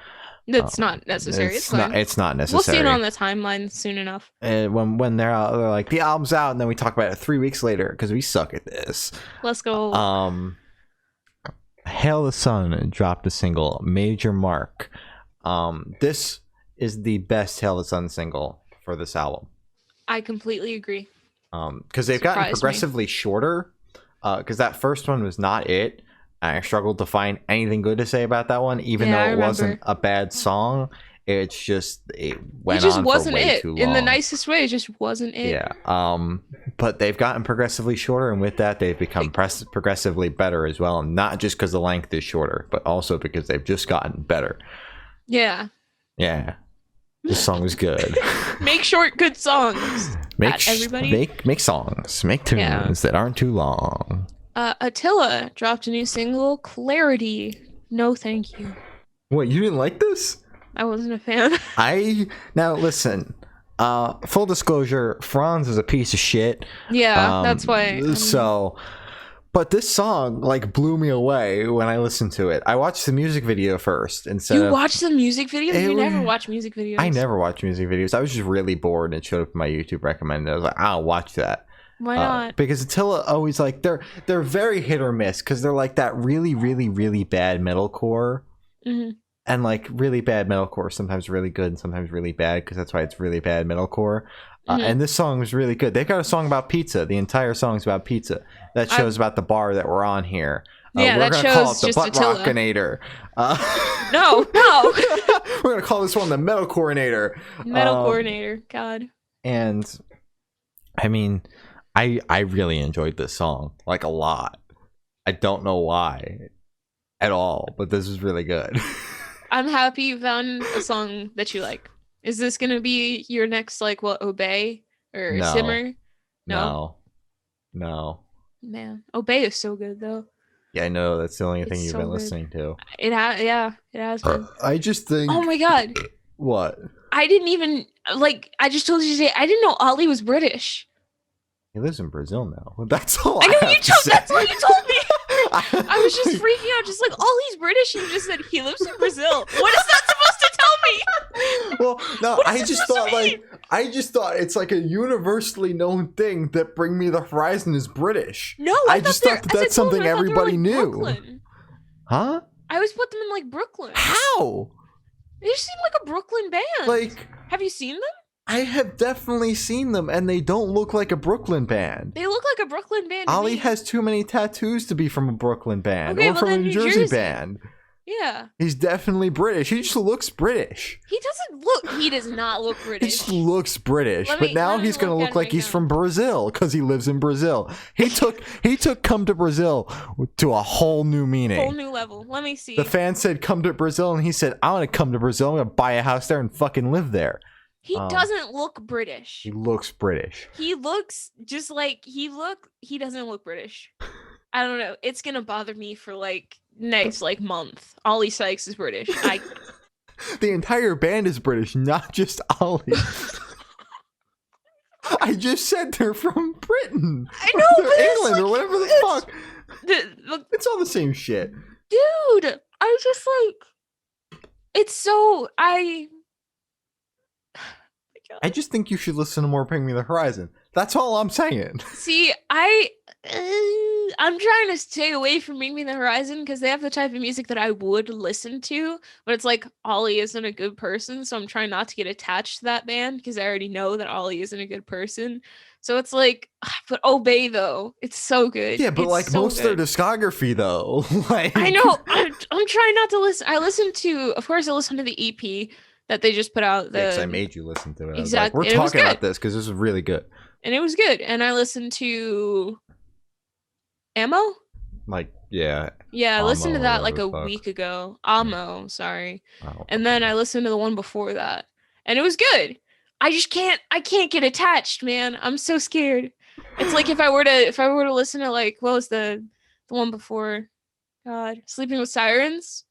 it's not necessary. It's not necessary. We'll see it on the timeline soon enough. And when they're out, they're like, the album's out, and then we talk about it 3 weeks later because we suck at this. Let's go. Hail the Sun dropped a single, Major Mark. This is the best Hail the Sun single for this album. I completely agree. Because they've gotten progressively shorter. Because that first one was not it. I struggled to find anything good to say about that one, even though it wasn't a bad song. It's just it went on for way too long. In the nicest way, it just wasn't it. Yeah. But they've gotten progressively shorter, and with that, they've become progressively better as well. And not just because the length is shorter, but also because they've just gotten better. Yeah. Yeah. This song was good. Make short, good songs. Everybody. Make songs. Make tunes that aren't too long. Attila dropped a new single, Clarity. No, thank you. What, you didn't like this? I wasn't a fan. Now listen. Full disclosure, Franz is a piece of shit. Yeah, that's why. But this song like blew me away when I listened to it. I watched the music video first instead. You watched the music video? You never watch music videos. I never watch music videos. I was just really bored and it showed up in my YouTube recommended. I was like, I'll watch that. Why not? Because Attila always like they're very hit or miss because they're like that really, really, really bad metalcore. Mm-hmm. And like really bad metalcore, sometimes really good and sometimes really bad because that's why it's really bad metalcore. And this song was really good. They got a song about pizza. The entire song's about pizza. That shows about the bar that we're on here. Yeah, we're that gonna shows call it the Butt Attila. Rockinator. No. We're gonna call this one the Metalcoreinator. Metalcoreinator. God. And I mean, I really enjoyed this song like a lot. I don't know why at all, but this is really good. I'm happy you found a song that you like. Is this gonna be your next Obey or Simmer? No. Man, Obey is so good though. Yeah, I know. That's the only thing you've been listening to. It has been. I just think. Oh my god. What? I didn't even I just told you today. I didn't know Ollie was British. He lives in Brazil now. That's all. I know that's what you told me. I was just freaking out, just like, Ollie's British, and you just said he lives in Brazil. What is that supposed to tell me? Well, no, I just thought it's like a universally known thing that Bring Me the Horizon is British. No, I just thought that's something everybody knew. Brooklyn. Huh? I always put them in Brooklyn. How? They just seem like a Brooklyn band. Have you seen them? I have definitely seen them, and they don't look like a Brooklyn band. They look like a Brooklyn band. Ollie has too many tattoos to be from a Brooklyn band or from a New Jersey band. Yeah. He's definitely British. He just looks British. He does not look British. He just looks British. But now he's going to look like he's from Brazil because he lives in Brazil. He took Come to Brazil to a whole new meaning. Whole new level. Let me see. The fan said come to Brazil, and he said, I want to come to Brazil. I'm going to buy a house there and fucking live there. He doesn't look British. He looks British. He looks just like he doesn't look British. I don't know. It's gonna bother me for next month. Ollie Sykes is British. The entire band is British, not just Ollie. I just said they're from Britain. I know, but England or whatever the fuck. It's all the same shit. Dude, I just it's so I just think you should listen to more Bring Me the Horizon. That's all I'm saying. See, I'm trying to stay away from Bring Me the Horizon because they have the type of music that I would listen to, but it's Ollie isn't a good person, so I'm trying not to get attached to that band because I already know that Ollie isn't a good person. So it's but Obey though, it's so good. Yeah, but most of their discography though, I know. I'm trying not to listen. I listened to the EP that they just put out. Because I made you listen to it. Exactly. We're talking about this because this is really good. And it was good. And I listened to Ammo? Yeah, I listened to Amo, that like whatever a the fuck. week ago. Amo, sorry. I don't And fucking then know. I listened to the one before that. And it was good. I can't get attached, man. I'm so scared. It's like if I were to listen to like what was the one before? God, Sleeping with Sirens?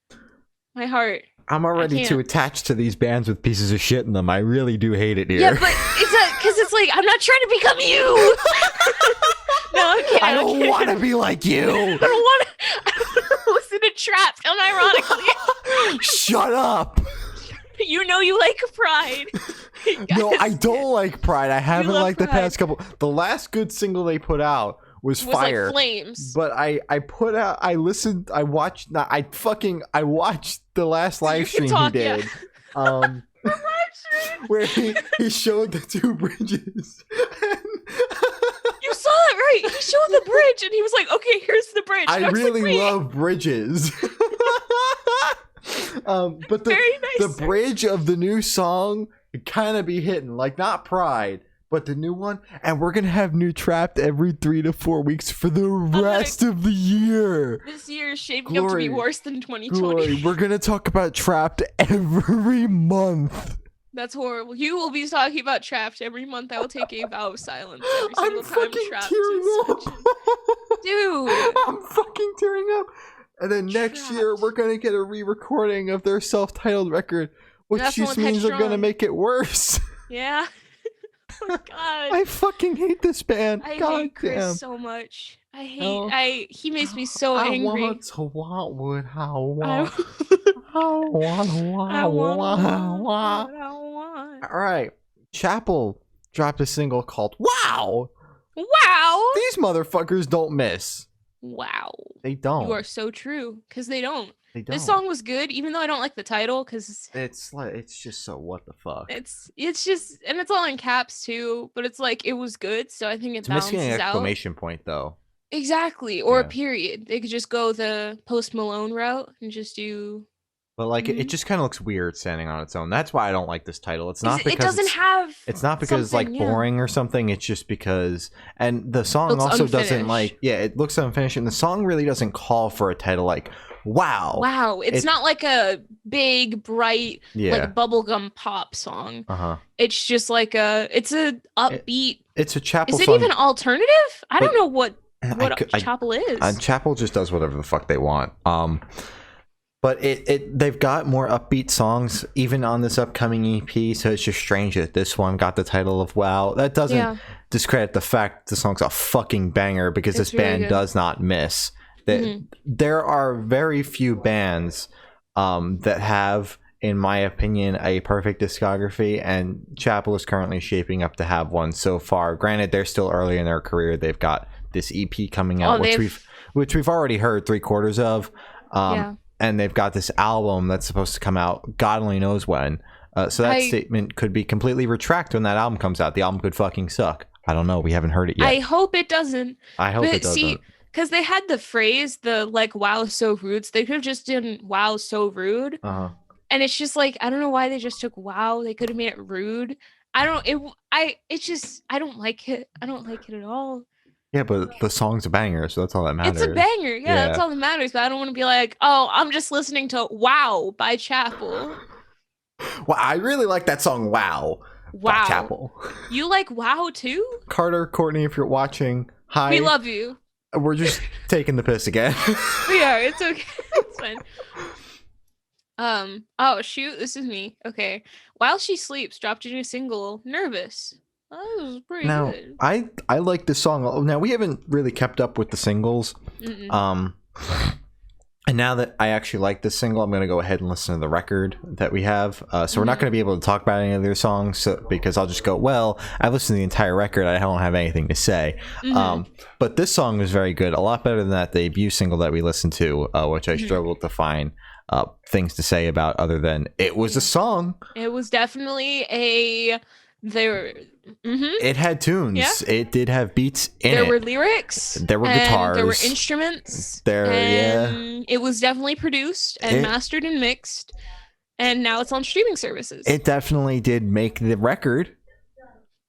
My heart. I'm I already too can't. attached to these bands with pieces of shit in them. I really do hate it Yeah, here. but because it's like I'm not trying to become you. No, I'm kidding. I don't want to be like you. I don't want to listen to Trapped. Unironically. Shut up. You know you like Pride. No, I don't like Pride. I haven't love liked the Pride. past couple. The last good single they put out was It was Fire. like Flames. But I watched the last live stream he did. Where he showed the two bridges. You saw it, right? He showed the bridge and he was like, okay, here's the bridge. I was really like, love bridges. But very nice, the sir. bridge of the new song kind of be hitting, like not Pride, but the new one. And we're gonna have new Trapped every 3 to 4 weeks for the rest of the year. This year is shaping up to be worse than 2020. Glory. We're gonna talk about Trapped every month. That's horrible. You will be talking about Trapped every month. I will take a vow of silence every single I'm time fucking Trapped tearing is up. mentioned. Dude. I'm fucking tearing up. And then next year, we're going to get a re-recording of their self-titled record, which That's the just one with means they're going to Headstrong. make it worse. Yeah. Oh my god. I fucking hate this band. I God hate Chris damn. so much. Oh. He makes me so I angry. want to want what I I want. I want what I want. All right. Chapel dropped a single called Wow. Wow. These motherfuckers don't miss. Wow. They don't. You are so true. Because they don't. They don't. This song was good, even though I don't like the title, because It's just so what the fuck. it's just, and it's all in caps too, but it's like it was good, so I think it It's missing balances an out. exclamation point though. Exactly, or a Yeah. period. They could just go the Post Malone route and just do. But like it just kind of looks weird standing on its own. That's why I don't like this title. It's not because it doesn't have. It's not because like something, yeah. boring or something. It's just because, and the song Looks also doesn't unfinished. like. Yeah, it looks unfinished, and the song really doesn't call for a title like "Wow." Wow, it's not like a big, bright, Yeah. like bubblegum pop song. Uh-huh. It's just like it's a upbeat. It's a Chapel. Is it fun- even alternative? I don't know what Chapel is. Chapel just does whatever the fuck they want. But they've got more upbeat songs even on this upcoming EP, so it's just strange that this one got the title of Wow. That doesn't discredit the fact the song's a fucking banger, because It's this really band good. does not miss. There are very few bands that have, in my opinion, a perfect discography, and Chapel is currently shaping up to have one so far. Granted, they're still early in their career. They've got this EP coming out, which we've already heard 3/4 of. And they've got this album that's supposed to come out God only knows when. So that statement could be completely retracted when that album comes out. The album could fucking suck. I don't know. We haven't heard it yet. I hope it doesn't. I hope it doesn't. See, because they had the phrase, the like, wow, so rude. So they could have just done wow, so rude. Uh-huh. And it's just like, I don't know why they just took wow. They could have made it rude. I don't like it. I don't like it at all. Yeah, but the song's a banger, so that's all that matters. It's a banger. Yeah, that's all that matters. But I don't want to be like, oh, I'm just listening to Wow by Chapel. Well, I really like that song Wow by Chapel. You like Wow too? Carter, Courtney, if you're watching, hi. We love you. We're just taking the piss again. We are. It's okay. It's fine. Oh shoot, this is me. Okay. While She Sleeps dropped a new single, Nervous. Oh, that was pretty good. I like this song. Now, we haven't really kept up with the singles. And now that I actually like this single, I'm going to go ahead and listen to the record that we have. So we're not going to be able to talk about any of their songs, because I'll just go, well, I listened to the entire record. I don't have anything to say. But this song was very good. A lot better than that debut single that we listened to, which I struggled to find things to say about, other than it was a song. It was definitely It had tunes. Yeah. It did have beats in it. There were lyrics. There were guitars. There were instruments. It was definitely produced and mastered and mixed. And now it's on streaming services. It definitely did make the record.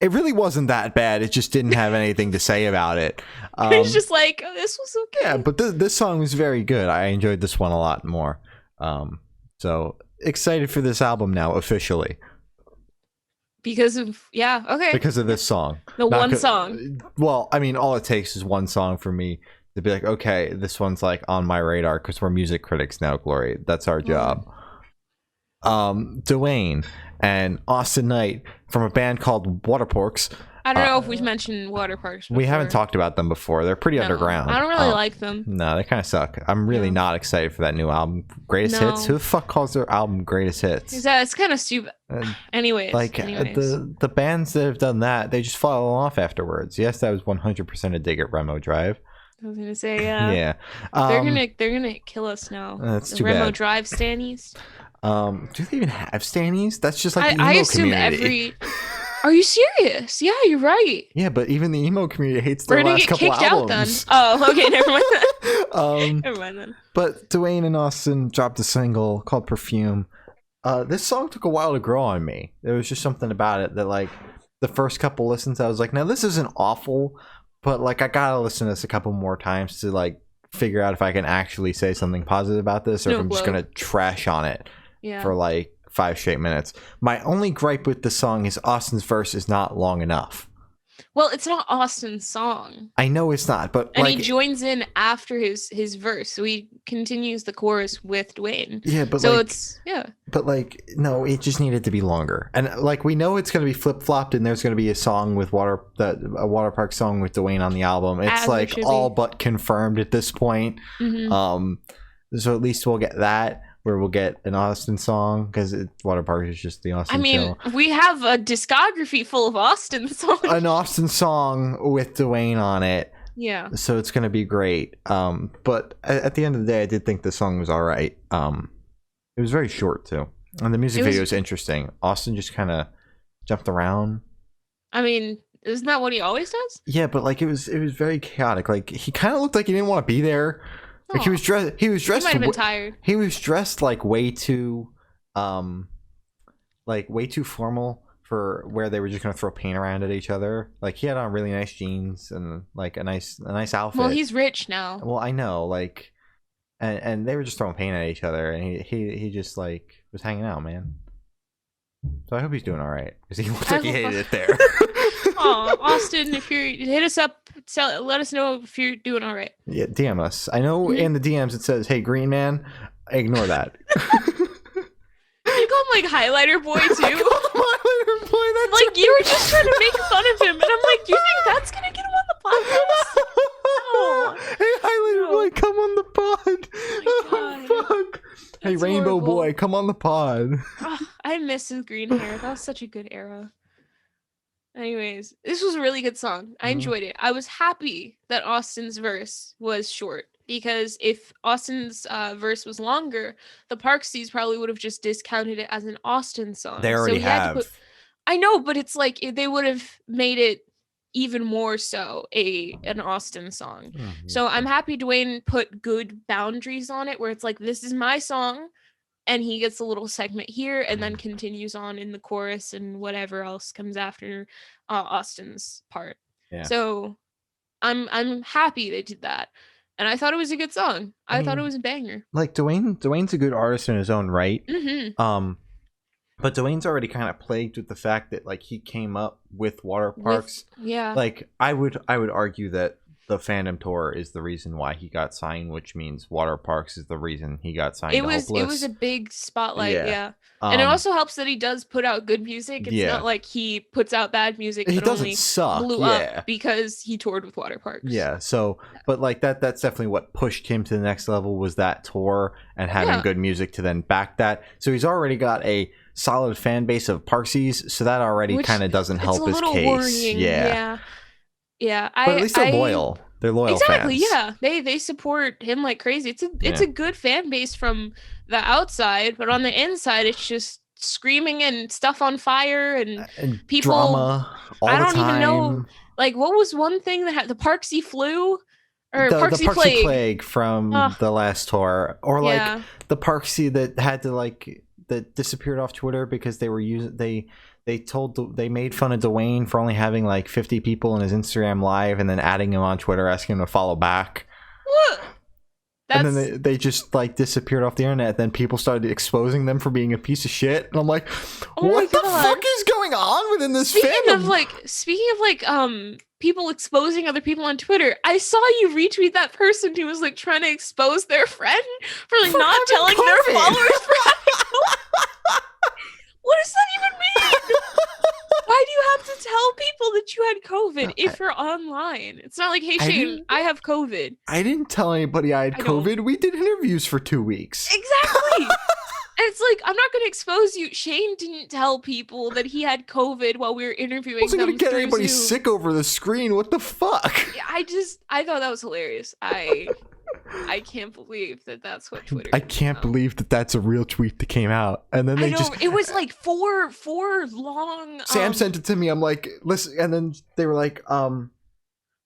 it really wasn't that bad. It just didn't have anything to say about it. It's just like, oh, this was okay. Yeah, but this song was very good. I enjoyed this one a lot more. So excited for this album now officially. Because of Because of this song. One song. Well, I mean, all it takes is one song for me to be like, okay, this one's like on my radar because we're music critics now, Glory. That's our job. Dwayne and Austin Knight from a band called Beartooth. I don't know if we've mentioned Waterparks before. We haven't talked about them before. They're pretty underground. I don't really like them. No, they kind of suck. I'm really not excited for that new album. Greatest Hits? Who the fuck calls their album Greatest Hits? It's kind of stupid. Anyways. The bands that have done that, they just fall off afterwards. Yes, that was 100% a dig at Remo Drive. I was gonna say, yeah. Yeah. They're gonna kill us now. That's the too Remo bad. Drive Stannies. Do they even have Stannies? That's just like the emo I assume community. Are you serious? Yeah, you're right. Yeah, but even the emo community hates their We're gonna last get couple kicked albums. out then. Oh, okay, never mind. Never mind then. But Dwayne and Austin dropped a single called Perfume. This song took a while to grow on me. There was just something about it that, like, the first couple listens, I was like, now this isn't awful, but like I gotta listen to this a couple more times to like figure out if I can actually say something positive about this, or if I'm just gonna trash on it for like 5 straight minutes. My only gripe with the song is Austin's verse is not long enough. Well, it's not Austin's song. I know it's not, but and he joins in after his verse, so he continues the chorus with Dwayne. Yeah, but so like, but like, no, it just needed to be longer. And like, we know it's going to be flip flopped, and there's going to be a song with a Waterpark song with Dwayne on the album. It's like all but confirmed at this point. Mm-hmm. So at least we'll get that. Where we'll get an Austin song, because Waterpark is just the Austin show. We have a discography full of Austin songs. An Austin song with Dwayne on it. Yeah. So it's going to be great. But at the end of the day, I did think the song was all right. It was very short, too. And the music video is interesting. Austin just kind of jumped around. I mean, isn't that what he always does? Yeah, but like it was very chaotic. Like he kind of looked like he didn't want to be there. Like he was dressed. He might have been tired. He was dressed like way too formal for where they were just gonna throw paint around at each other. Like he had on really nice jeans and like a nice outfit. Well, he's rich now. Well, I know, like, and they were just throwing paint at each other, and he just like was hanging out, man. So I hope he's doing all right, because he looked like he hated it there. Oh, Austin, if you're hit us up, let us know if you're doing all right. Yeah, DM us. I know in the DMs it says, "Hey, Green Man." Ignore that. You call him like Highlighter Boy too? I call him Highlighter Boy. That's like you were just trying to make fun of him, and I'm like, you think that's gonna get him on the podcast? No. Hey, Highlighter Boy, come on the pod. Oh, fuck. Hey, Rainbow horrible. Boy, come on the pod. Oh, I miss his green hair. That was such a good era. Anyways, this was a really good song. I enjoyed it. I was happy that Austin's verse was short, because if Austin's verse was longer, the Parksies probably would have just discounted it as an Austin song. They already have. I know, but it's like they would have made it even more so an Austin song. Mm-hmm. So I'm happy Dwayne put good boundaries on it, where it's like, this is my song, and he gets a little segment here and then continues on in the chorus and whatever else comes after Austin's part. Yeah. So I'm happy they did that. And I thought it was a good song. I thought it was a banger. Like Dwayne's a good artist in his own right. Mm-hmm. But Dwayne's already kind of plagued with the fact that like he came up with Waterparks. Yeah. Like I would argue that the Fandom Tour is the reason why he got signed, which means Waterparks is the reason he got signed. It was a big spotlight, yeah. And it also helps that he does put out good music. It's not like he puts out bad music. He doesn't suck. Blew up because he toured with Waterparks. Yeah. So, but like that's definitely what pushed him to the next level, was that tour and having good music to then back that. So he's already got a solid fan base of Parksies, so that already kind of doesn't help his case. Worrying. Yeah. But at least they're loyal. They're loyal exactly, fans. Yeah. They support him like crazy. It's a good fan base from the outside, but on the inside, it's just screaming and stuff on fire and people. Drama all the time. I don't even know. Like, what was one thing that had the Parksy flu? Or the Parksy Plague from the last tour, or like the Parksy that had to like that disappeared off Twitter because they were using they made fun of Dwayne for only having like 50 people in his Instagram live and then adding him on Twitter asking him to follow back. What? And then they just like disappeared off the internet. Then people started exposing them for being a piece of shit, and I'm like, what the fuck is going on within this fandom? Speaking of people exposing other people on Twitter, I saw you retweet that person who was like trying to expose their friend for like not telling COVID. Their followers for having COVID. What does that even mean? Why do you have to tell people that you had COVID if you're online? It's not like, hey, Shane, I have COVID. I didn't tell anybody I had COVID. We did interviews for 2 weeks. Exactly. And it's like, I'm not going to expose you. Shane didn't tell people that he had COVID while we were interviewing them. I wasn't going to get anybody sick over the screen. What the fuck? Yeah, I thought that was hilarious. I can't believe that that's what Twitter. I can't believe that that's a real tweet that came out, and then it was like four long. Sam sent it to me. I'm like, listen, and then they were like,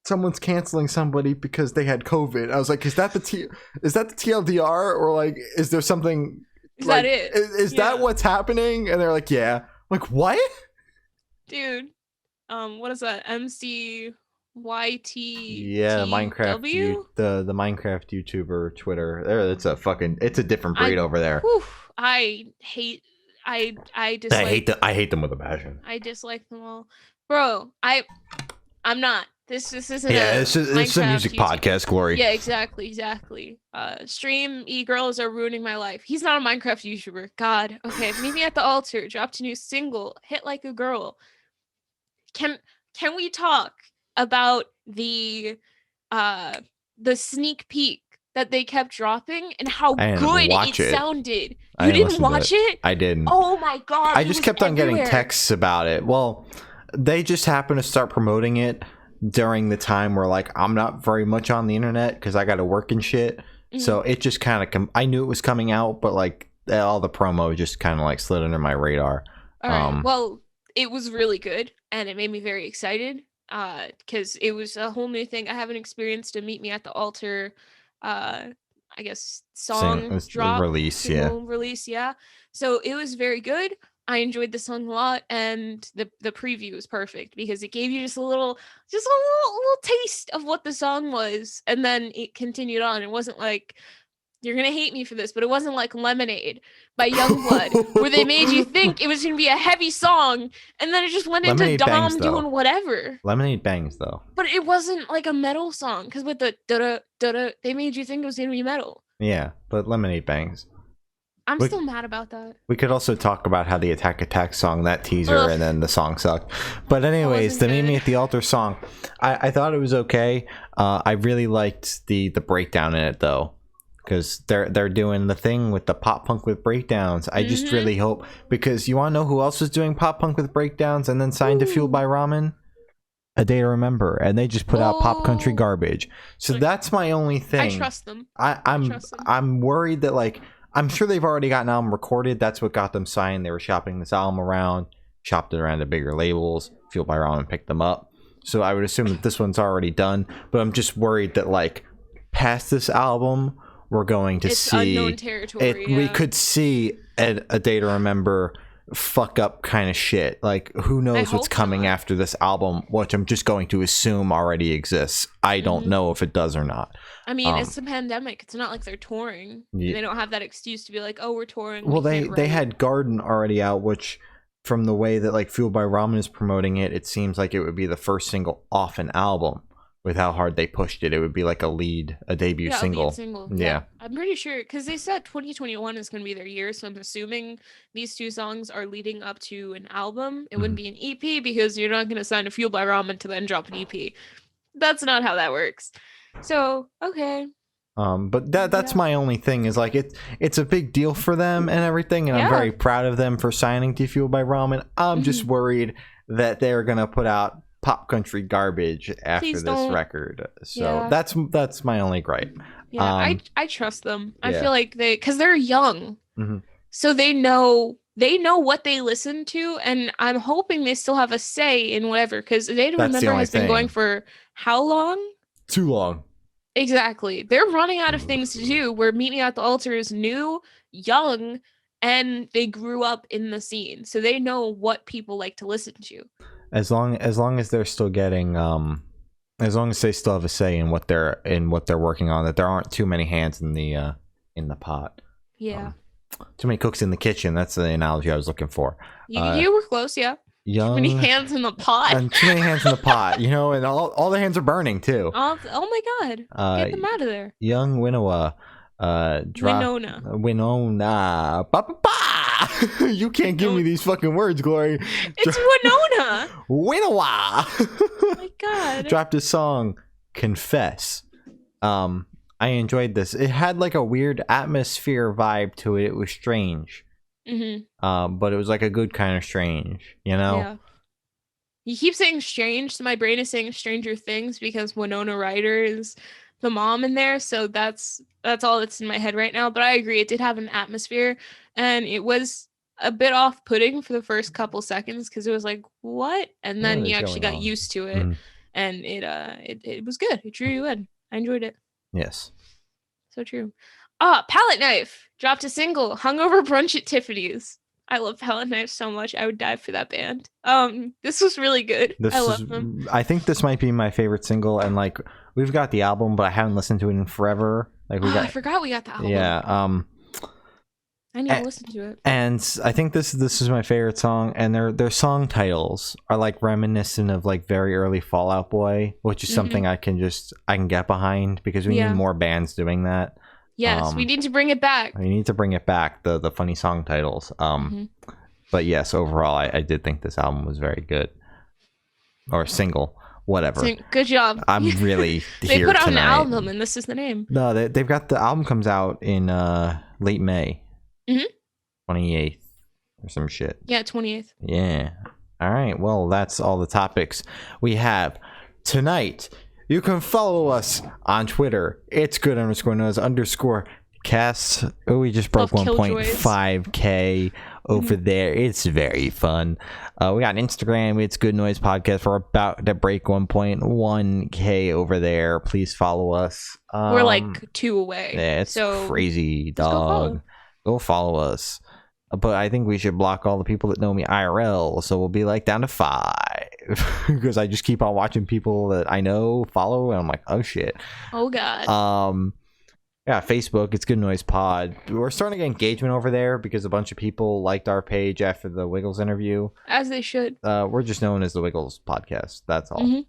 someone's canceling somebody because they had COVID. I was like, is that the TLDR, or like, is there something? Is that it? Is that what's happening? And they're like, yeah. I'm like, what? Dude, what is that? MCYT. Yeah, Minecraft. The Minecraft YouTuber Twitter. There, it's a different breed over there. I dislike. I hate them with a passion. I dislike them all, bro. I'm not. This isn't. Yeah, it's a music YouTube podcast, Glory. Yeah, exactly. Stream e-girls are ruining my life. He's not a Minecraft YouTuber. God. Okay, Meet Me at the Altar dropped a new single, Hit Like a Girl. Can we talk about the sneak peek that they kept dropping and how good it sounded? You didn't watch it? I didn't. Oh my god. I just kept on getting texts about it. Well, they just happened to start promoting it during the time where like I'm not very much on the internet because I got to work and shit. Mm-hmm. So it just kind of I knew it was coming out, but like all the promo just kind of like slid under my radar. All right. Well, it was really good and it made me very excited because it was a whole new thing. I haven't experienced a Meet Me at the Altar I guess song drop release. Yeah. So it was very good. I enjoyed the song a lot, and the preview was perfect because it gave you just a little taste of what the song was, and then it continued on. It wasn't like, you're gonna hate me for this, but it wasn't like Lemonade by Youngblood, where they made you think it was gonna be a heavy song, and then it just went into Dom doing whatever. Lemonade bangs though, but it wasn't like a metal song because with the da da, they made you think it was gonna be metal. Yeah, but Lemonade bangs. I'm still mad about that. We could also talk about how the Attack song, that teaser, and then the song sucked. But anyways, the Meet Me at the Altar song, I thought it was okay. I really liked the breakdown in it though, because they're doing the thing with the pop punk with breakdowns. I just really hope, because you want to know who else was doing pop punk with breakdowns and then signed to Fueled by Ramen? A Day to Remember, and they just put out pop country garbage. So that's my only thing. I trust them. I'm worried that like, I'm sure they've already got an album recorded. That's what got them signed. They were shopping this album around, shopped it around to bigger labels. Fueled by Ramen picked them up. So I would assume that this one's already done. But I'm just worried that like past this album, we're going to see unknown territory. We could see a Day to Remember fuck up kind of shit. Like who knows what's coming after this album, which I'm just going to assume already exists. I don't know if it does or not. I mean, it's a pandemic. It's not like they're touring. Yeah. They don't have that excuse to be like, oh, we're touring. Well, they had Garden already out, which from the way that like Fueled by Ramen is promoting it, it seems like it would be the first single off an album. With how hard they pushed it, it would be like a debut single. Yeah. I'm pretty sure, because they said 2021 is going to be their year, so I'm assuming these two songs are leading up to an album. It wouldn't be an EP because you're not going to sign a Fueled by Ramen to then drop an EP. That's not how that works. So, okay. But that's my only thing is like it's a big deal for them and everything, and I'm very proud of them for signing to Fueled by Ramen. I'm just worried that they're going to put out pop country garbage after this record. So that's my only gripe. Yeah, I trust them. I feel like because they're young, so they know what they listen to, and I'm hoping they still have a say in whatever. Because Day to Remember has been going for how long? Too long. Exactly. They're running out of things to do. Where Meet Me at the Altar is new, young, and they grew up in the scene, so they know what people like to listen to. As long as they're still getting as long as they still have a say in what they're working on, that there aren't too many hands in the pot. Yeah. Too many cooks in the kitchen. That's the analogy I was looking for. You were close, yeah. Young, too many hands in the pot. And too many hands in the pot, and all the hands are burning too. Oh my god. Get them out of there. Young Winona. Winona. Ba, ba, ba! You can't give me these fucking words, Glory. It's Winona. Winona. Oh my god. Dropped a song, Confess. I enjoyed this. It had like a weird atmosphere vibe to it. It was strange. Mm-hmm. But it was like a good kind of strange, Yeah. You keep saying strange, so my brain is saying Stranger Things because Winona Ryder is the mom in there, so that's all that's in my head right now. But I agree, it did have an atmosphere, and it was a bit off-putting for the first couple seconds because it was like, what? And then you actually got used to it, and it was good. It drew you in. I enjoyed it. Yes. So true. Palette Knife dropped a single, Hungover Brunch at Tiffany's. I love Palette Knife so much. I would die for that band. This was really good. I love them. I think this might be my favorite single, and like we've got the album, but I haven't listened to it in forever. Like I forgot we got the album. Yeah. I need to listen to it. And I think this is my favorite song, and their song titles are like reminiscent of like very early Fall Out Boy, which is something I can get behind because we need more bands doing that. Yes, we need to bring it back. We need to bring it back, the funny song titles. But yes, overall, I did think this album was very good. Or single, whatever. Good job. I'm really they here put out tonight. an album, and this is the name. No, they've got the album comes out in late May. 28th or some shit. Yeah, 28th. Yeah. All right. Well, that's all the topics we have tonight. You can follow us on Twitter. It's good_knows_cast. Oh, we just broke 1.5K over there. It's very fun. We got Instagram. It's Good Noise Podcast. We're about to break 1.1K over there. Please follow us. We're like 2 away. Yeah, it's crazy, dog. Go follow us. But I think we should block all the people that know me IRL, so we'll be like down to 5 because I just keep on watching people that I know follow, and I'm like, oh shit. Oh god. Yeah, Facebook, it's Good Noise Pod. We're starting to get engagement over there because a bunch of people liked our page after the Wiggles interview. As they should. We're just known as the Wiggles Podcast. That's all.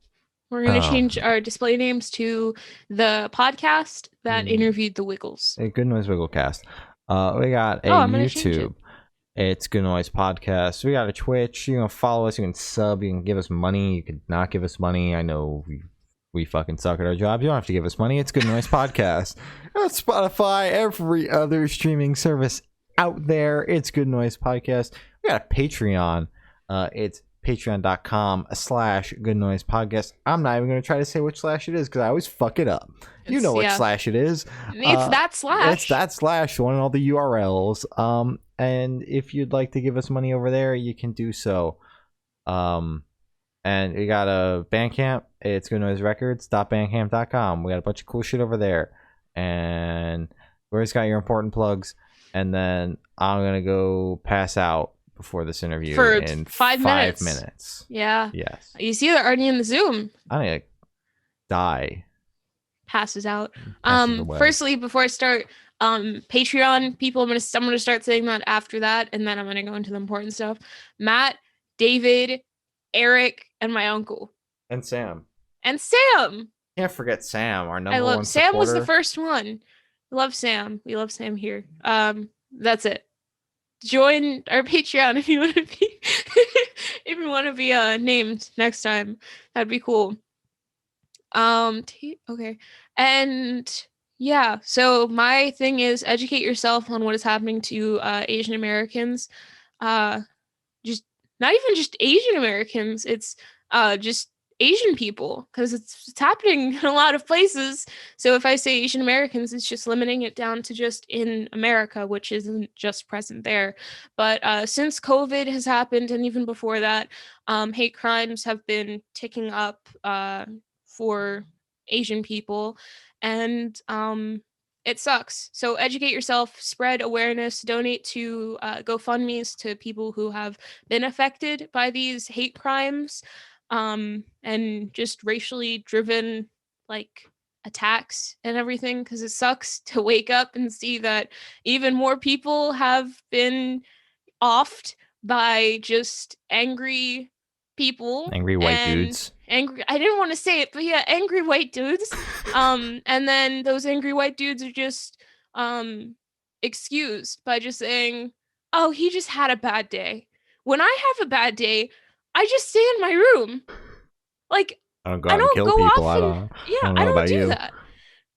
We're going to change our display names to the podcast that interviewed the Wiggles. A Good Noise Wigglecast. We got a YouTube. It's Good Noise Podcast. We got a Twitch. You can follow us. You can sub. You can give us money. You could not give us money. I know we fucking suck at our jobs. You don't have to give us money. It's Good Noise Podcast. Spotify, every other streaming service out there. It's Good Noise Podcast. We got a Patreon. It's patreon.com/Good Noise Podcast. I'm not even going to try to say which slash it is because I always fuck it up. You know which slash it is. It's that slash. It's that slash. One of all the URLs. And if you'd like to give us money over there, you can do so. And we got a Bandcamp. It's goodnoiserecords.bandcamp.com. We got a bunch of cool shit over there. And where's got your important plugs? And then I'm gonna go pass out before this interview for in 5 minutes. Yeah. Yes. You see, they're already in the Zoom. I'm gonna die. Passes out. Firstly, before I start, Patreon people, I'm gonna start saying that after that, and then I'm gonna go into the important stuff. Matt, David, Eric, and my uncle. And Sam. Can't forget Sam, our number one Sam supporter. was the first one. Love Sam. We love Sam here. That's it. Join our Patreon if you want to be if you want to be named next time. That'd be cool. Okay. And yeah, so my thing is educate yourself on what is happening to Asian Americans. Just not even just Asian Americans, it's just Asian people, because it's happening in a lot of places. So if I say Asian Americans, it's just limiting it down to just in America, which isn't just present there. But since COVID has happened, and even before that, hate crimes have been ticking up for Asian people. And it sucks. So educate yourself, spread awareness, donate to GoFundMe's to people who have been affected by these hate crimes, and just racially driven like attacks and everything, because it sucks to wake up and see that even more people have been offed by just angry people, angry white dudes. I didn't want to say it, but yeah, angry white dudes. And then those angry white dudes are just excused by just saying, oh, he just had a bad day. When I have a bad day, I just stay in my room. Like, I don't go out and kill people. I don't know about you. That.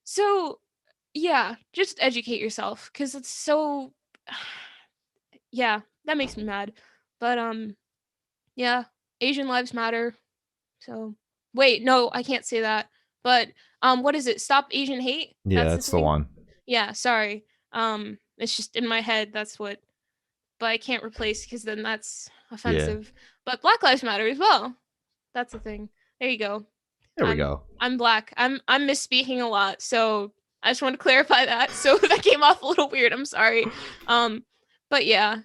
So yeah, just educate yourself, because it's so yeah, that makes me mad. But yeah, Asian lives matter. So wait, no, I can't say that. But what is it? Stop Asian hate? Yeah, that's the one. Yeah, sorry. It's just in my head, that's what, but I can't replace, because then that's offensive. Yeah. But Black Lives Matter as well. That's the thing. There you go. There we go. I'm black. I'm misspeaking a lot, so I just want to clarify that. So that came off a little weird. I'm sorry. But yeah,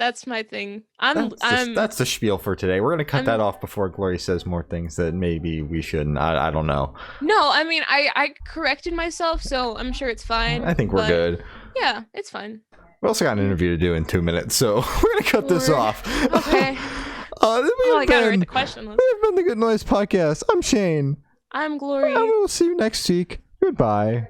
that's my thing. That's the spiel for today. We're gonna cut that off before Glory says more things that maybe we shouldn't. I don't know. No, I mean I corrected myself, so I'm sure it's fine. I think we're good. Yeah, it's fine. We also got an interview to do in 2 minutes, so we're gonna cut this off. Okay. I gotta read the question list. We've been the Good Noise Podcast. I'm Shane. I'm Glory. And we'll see you next week. Goodbye.